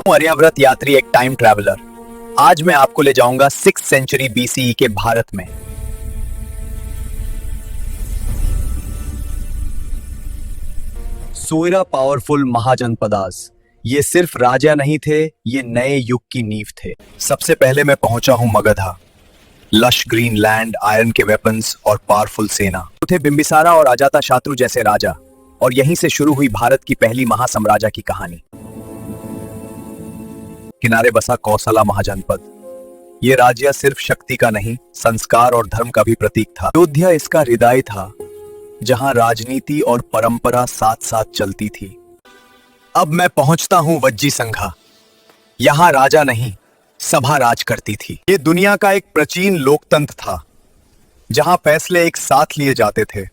आर्यावर्त यात्री एक time traveller. आज मैं आपको ले जाऊंगा 6th सेंचुरी BCE के भारत में। सोयरा पावरफुल महाजनपदास। ये सिर्फ राजा नहीं थे, ये नए युग की नींव थे। सबसे पहले मैं पहुंचा हूं Magadha. Lush green land, iron के वेपन्स और पावरफुल सेना थे। बिंबिसारा और अजातशत्रु जैसे राजा, और यहीं से शुरू हुई भारत की पहली महासाम्राज्य की कहानी। किनारे बसा कौशला महाजनपद। ये राज्य सिर्फ शक्ति का नहीं, संस्कार और धर्म का भी प्रतीक था। अयोध्या इसका हृदय था, जहां राजनीति और परंपरा साथ साथ चलती थी। अब मैं पहुंचता हूं वज्जी संघा। यहां राजा नहीं, सभा राज करती थी। ये दुनिया का एक प्राचीन लोकतंत्र था, जहां फैसले एक साथ लिए जाते थे।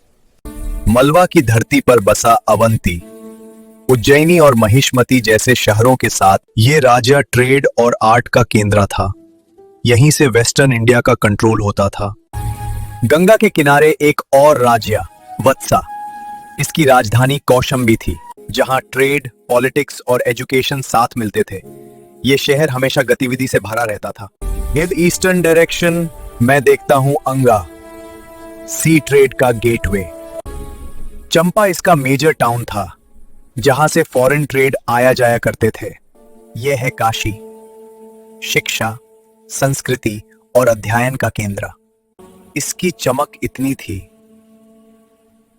मलवा की धरती पर बसा अवंती, उज्जैनी और महिष्मती जैसे शहरों के साथ ये राज्य ट्रेड और आर्ट का केंद्र था। यहीं से वेस्टर्न इंडिया का कंट्रोल होता था। गंगा के किनारे एक और राज्य वत्सा, इसकी राजधानी कौशंबी थी, जहां ट्रेड, पॉलिटिक्स और एजुकेशन साथ मिलते थे। यह शहर हमेशा गतिविधि से भरा रहता था। मिड ईस्टर्न डायरेक्शन मैं देखता हूं अंगा, सी ट्रेड का गेटवे। चंपा इसका मेजर टाउन था, जहां से फॉरेन ट्रेड आया जाया करते थे। यह है काशी, शिक्षा, संस्कृति और अध्ययन का केंद्र। इसकी चमक इतनी थी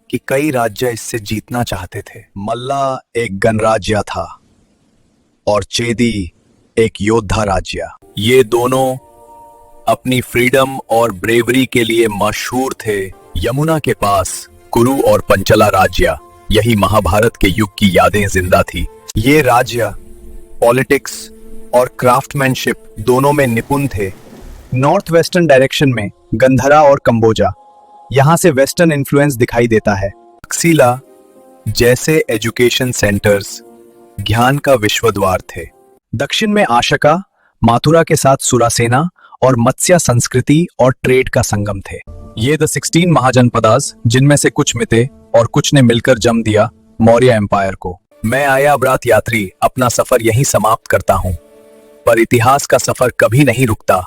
कि कई राज्य इससे जीतना चाहते थे। मल्ला एक गणराज्य था और चेदी एक योद्धा राज्य। ये दोनों अपनी फ्रीडम और ब्रेवरी के लिए मशहूर थे। यमुना के पास कुरु और पंचला राज्य, यही महाभारत के युग की यादें जिंदा थी। ये राज्य पॉलिटिक्स और क्राफ्टमैनशिप दोनों में निपुण थे। नॉर्थ वेस्टर्न डायरेक्शन में गंधरा और कंबोजा, यहां से वेस्टर्न इन्फ्लुएंस दिखाई देता है। तक्षशिला जैसे एजुकेशन सेंटर्स ज्ञान का विश्व द्वार थे। दक्षिण में अशोका, मथुरा के साथ सुरासेना और मत्स्य संस्कृति और ट्रेड का संगम थे। ये द 16 महाजनपदास, जिनमें से कुछ मिटे और कुछ ने मिलकर जन्म दिया मौर्य एम्पायर को। मैं आर्यावर्त यात्री अपना सफर यहीं समाप्त करता हूं, पर इतिहास का सफर कभी नहीं रुकता।